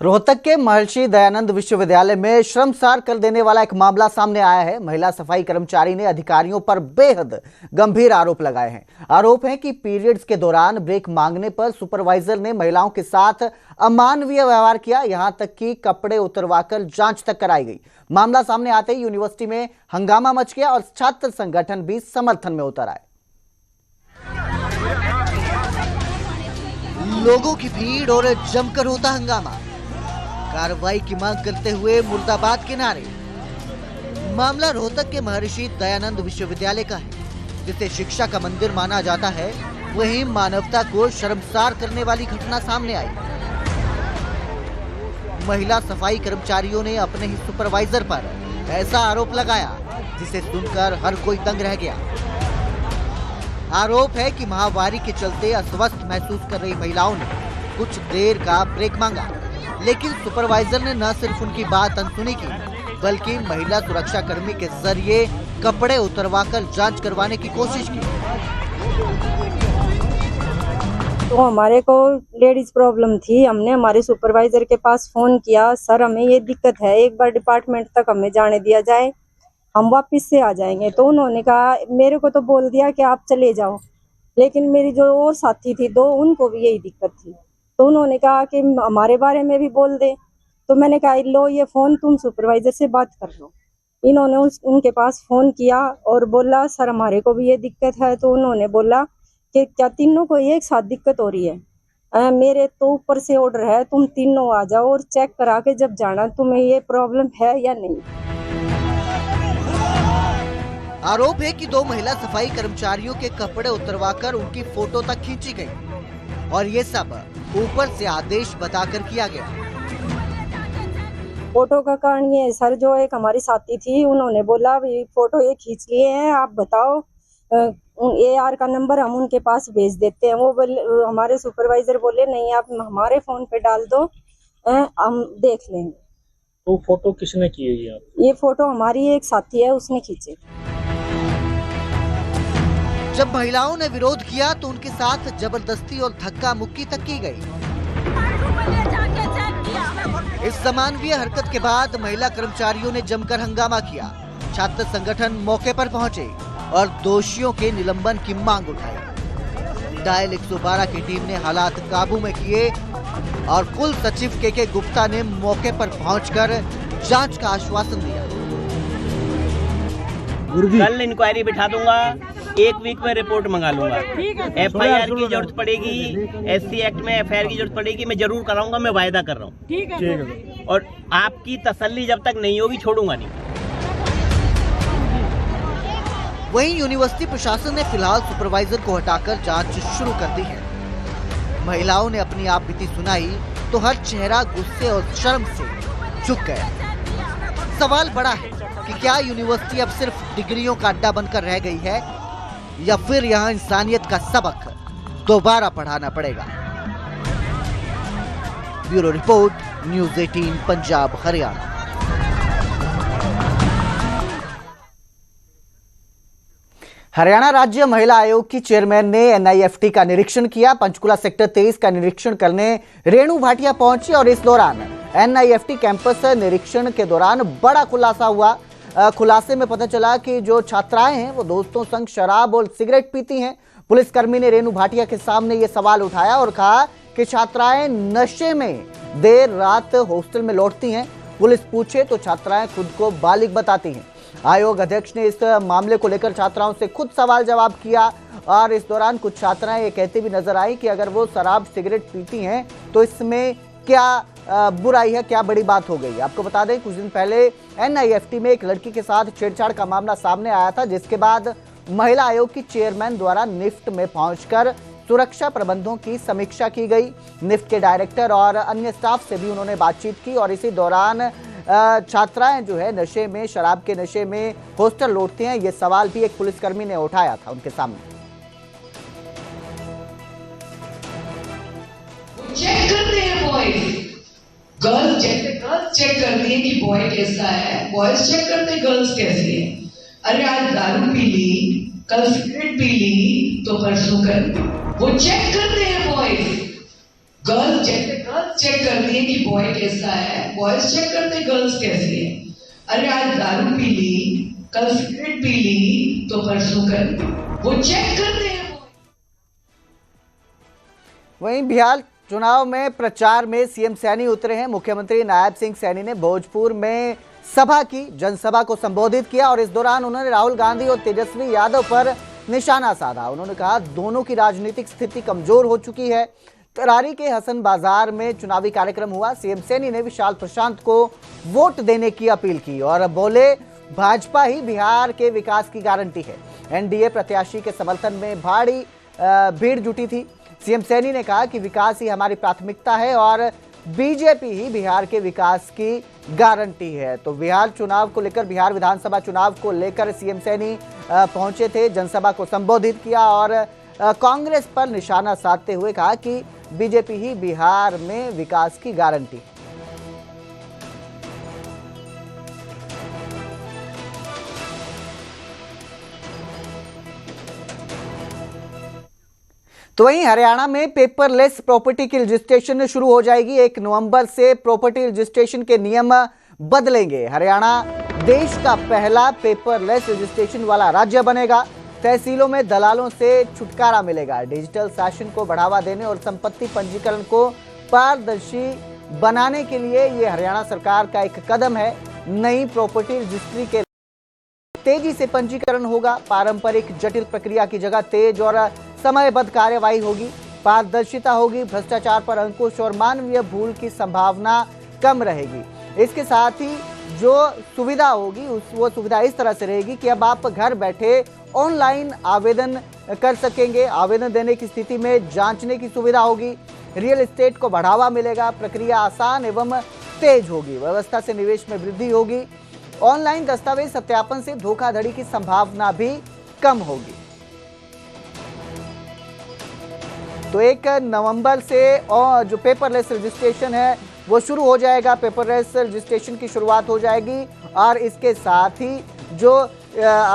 रोहतक के महर्षि दयानंद विश्वविद्यालय में शर्मसार कर देने वाला एक मामला सामने आया है। महिला सफाई कर्मचारी ने अधिकारियों पर बेहद गंभीर आरोप लगाए हैं। आरोप है कि पीरियड्स के दौरान ब्रेक मांगने पर सुपरवाइजर ने महिलाओं के साथ अमानवीय व्यवहार किया, यहां तक कि कपड़े उतरवाकर जांच तक कराई गई। मामला सामने आते ही यूनिवर्सिटी में हंगामा मच गया और छात्र संगठन भी समर्थन में उतर आए। लोगों की भीड़ और जमकर होता हंगामा, कार्रवाई की मांग करते हुए मुर्दाबाद के नारे। मामला रोहतक के महर्षि दयानंद विश्वविद्यालय का है, जिसे शिक्षा का मंदिर माना जाता है। वहीं मानवता को शर्मसार करने वाली घटना सामने आई। महिला सफाई कर्मचारियों ने अपने ही सुपरवाइजर पर ऐसा आरोप लगाया, जिसे सुनकर हर कोई दंग रह गया। आरोप है कि महामारी के चलते अस्वस्थ महसूस कर रही महिलाओं ने कुछ देर का ब्रेक मांगा, लेकिन सुपरवाइजर ने न सिर्फ उनकी बात अनसुनी की, बल्कि महिला सुरक्षा कर्मी के जरिए कपड़े उतरवाकर जांच करवाने की कोशिश की। तो हमारे को लेडीज प्रॉब्लम थी, हमने हमारे सुपरवाइजर के पास फोन किया, सर हमें ये दिक्कत है, एक बार डिपार्टमेंट तक हमें जाने दिया जाए, हम वापस से आ जाएंगे। तो उन्होंने कहा, मेरे को तो बोल दिया कि आप चले जाओ, लेकिन मेरी जो और साथी थी दो, उनको भी यही दिक्कत थी। तो उन्होंने कहा कि हमारे बारे में भी बोल दे। तो मैंने कहा, लो ये फोन तुम सुपरवाइजर से बात कर लो। इन्होंने उनके पास फोन किया और बोला, सर हमारे को भी ये दिक्कत है। तो उन्होंने बोला कि क्या तीनों को एक साथ दिक्कत हो रही है? मेरे तो ऊपर से ऑर्डर है, तुम तीनों आ जाओ और चेक करा के जब जाना तुम्हें ये प्रॉब्लम है या नहीं। आरोप है कि दो महिला सफाई कर्मचारियों के कपड़े उतरवाकर उनकी फोटो तक खींची गई और ये सब ऊपर से आदेश बताकर किया गया। फोटो का कारण ये सर, जो एक हमारी साथी थी, उन्होंने बोला फोटो ये खींच लिए हैं, आप बताओ AR का नंबर हम उनके पास भेज देते हैं। वो हमारे सुपरवाइजर बोले, नहीं आप हमारे फोन पे डाल दो, हम देख लेंगे। तो फोटो किसने की है ये फोटो हमारी एक साथी है, उसने खींचे। जब महिलाओं ने विरोध किया तो उनके साथ जबरदस्ती और धक्का मुक्की तक की गई। इस अमानवीय हरकत के बाद महिला कर्मचारियों ने जमकर हंगामा किया। छात्र संगठन मौके पर पहुंचे और दोषियों के निलंबन की मांग उठाई। डायल 112 की टीम ने हालात काबू में किए और कुल सचिव के गुप्ता ने मौके पर पहुंचकर जांच का आश्वासन दिया। कल इंक्वायरी बिठा दूंगा, 1 वीक में रिपोर्ट मंगा लूंगा। FIR की जरूरत पड़ेगी, SC एक्ट में FIR की जरूरत पड़ेगी, मैं जरूर कराऊंगा, मैं वायदा कर रहा हूँ। ठीक है। और आपकी तसल्ली जब तक नहीं होगी छोड़ूंगा नहीं। वहीं यूनिवर्सिटी प्रशासन ने फिलहाल सुपरवाइजर को हटाकर जांच शुरू कर दी है। महिलाओं ने अपनी आप बीती सुनाई तो हर चेहरा गुस्से और शर्म से झुक गया। सवाल बड़ा है कि क्या यूनिवर्सिटी अब सिर्फ डिग्रियों का अड्डा बनकर रह गई है या फिर यहाँ इंसानियत का सबक दोबारा पढ़ाना पड़ेगा। Bureau report, news 18 Punjab Haryana. Haryana राज्य महिला आयोग की चेयरमैन ने NIFT का निरीक्षण किया। पंचकुला सेक्टर 23 का निरीक्षण करने रेणु भाटिया पहुंची और इस दौरान NIFT कैंपस निरीक्षण के दौरान बड़ा खुलासा हुआ। खुलासे में पता चला कि जो छात्राएं हैं वो दोस्तों संग शराब और सिगरेट पीती हैं। पुलिसकर्मी ने रेणु भाटिया के सामने ये सवाल उठाया और कहा कि छात्राएं नशे में देर रात हॉस्टल में लौटती हैं। पुलिस पूछे तो छात्राएं खुद को बालिग बताती हैं। आयोग अध्यक्ष ने इस मामले को लेकर छात्राओं से खुद सवाल जवाब किया और इस दौरान कुछ छात्राएं ये कहती भी नजर आई कि अगर वो शराब सिगरेट पीती हैं तो इसमें क्या बुराई है, क्या बड़ी बात हो गई। आपको बता दें कुछ दिन पहले NIFT में एक लड़की के साथ छेड़छाड़ का मामला सामने आया था, जिसके बाद महिला आयोग की चेयरमैन द्वारा निफ्ट में पहुंचकर सुरक्षा प्रबंधों की समीक्षा की गई। निफ्ट के डायरेक्टर और अन्य स्टाफ से भी उन्होंने बातचीत की और इसी दौरान छात्राएं जो है नशे में, शराब के नशे में हॉस्टल लौटती हैं, ये सवाल भी एक पुलिसकर्मी ने उठाया था उनके सामने। चेक करते हैं बॉयज, गर्ल्स चेक करती है कि बॉय कैसा है, बॉयज चेक करते हैं गर्ल्स कैसी है। अरे आज दारू पी ली, कल सिगरेट पी ली, तो परसों कर, वो चेक करते हैं boys, girls check girls check करती है कि बॉय कैसा है, बॉयज चेक करते गर्ल्स कैसी है। अरे आज दारू पी ली, कल सिगरेट पी ली, तो परसों कर वो चेक करते हैं। वहीं बिहार चुनाव में प्रचार में सीएम सैनी उतरे हैं। मुख्यमंत्री नायब सिंह सैनी ने भोजपुर में सभा की, जनसभा को संबोधित किया और इस दौरान उन्होंने राहुल गांधी और तेजस्वी यादव पर निशाना साधा। उन्होंने कहा दोनों की राजनीतिक स्थिति कमजोर हो चुकी है। तरारी के हसन बाजार में चुनावी कार्यक्रम हुआ। सीएम सैनी ने विशाल प्रशांत को वोट देने की अपील की और बोले भाजपा ही बिहार के विकास की गारंटी है। एनडीए प्रत्याशी के समर्थन में भारी भीड़ जुटी थी। सीएम सैनी ने कहा कि विकास ही हमारी प्राथमिकता है और बीजेपी ही बिहार के विकास की गारंटी है। तो बिहार चुनाव को लेकर, बिहार विधानसभा चुनाव को लेकर सीएम सैनी पहुंचे थे, जनसभा को संबोधित किया और कांग्रेस पर निशाना साधते हुए कहा कि बीजेपी ही बिहार में विकास की गारंटी है। तो वहीं हरियाणा में पेपरलेस प्रॉपर्टी की रजिस्ट्रेशन शुरू हो जाएगी। 1 नवंबर से प्रॉपर्टी रजिस्ट्रेशन के नियम बदलेंगे। हरियाणा देश का पहला पेपरलेस रजिस्ट्रेशन वाला राज्य बनेगा। तहसीलों में दलालों से छुटकारा मिलेगा। डिजिटल शासन को बढ़ावा देने और संपत्ति पंजीकरण को पारदर्शी बनाने के लिए ये हरियाणा सरकार का एक कदम है। नई प्रॉपर्टी रजिस्ट्री के तेजी से पंजीकरण होगा। पारंपरिक जटिल प्रक्रिया की जगह तेज और समयबद्ध कार्यवाही होगी। पारदर्शिता होगी, भ्रष्टाचार पर अंकुश और मानवीय भूल की संभावना कम रहेगी। इसके साथ ही जो सुविधा होगी वो सुविधा इस तरह से रहेगी कि अब आप घर बैठे ऑनलाइन आवेदन कर सकेंगे। आवेदन देने की स्थिति में जांचने की सुविधा होगी। रियल एस्टेट को बढ़ावा मिलेगा। प्रक्रिया आसान एवं तेज होगी। व्यवस्था से निवेश में वृद्धि होगी। ऑनलाइन दस्तावेज सत्यापन से धोखाधड़ी की संभावना भी कम होगी। तो 1 नवंबर से जो पेपरलेस रजिस्ट्रेशन है वो शुरू हो जाएगा। पेपरलेस रजिस्ट्रेशन की शुरुआत हो जाएगी और इसके साथ ही जो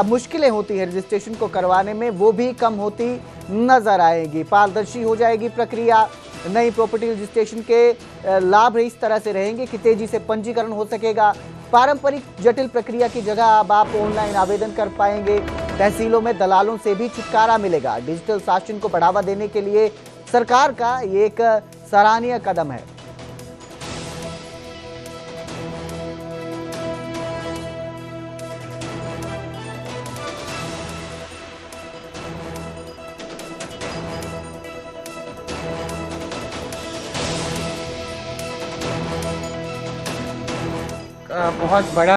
मुश्किलें होती है रजिस्ट्रेशन को करवाने में वो भी कम होती नजर आएगी। पारदर्शी हो जाएगी प्रक्रिया। नई प्रॉपर्टी रजिस्ट्रेशन के लाभ इस तरह से रहेंगे कि तेजी से पंजीकरण हो सकेगा। पारंपरिक जटिल प्रक्रिया की जगह अब आप ऑनलाइन आवेदन कर पाएंगे। तहसीलों में दलालों से भी छुटकारा मिलेगा। डिजिटल शासन को बढ़ावा देने के लिए सरकार का ये एक सराहनीय कदम है। बहुत बड़ा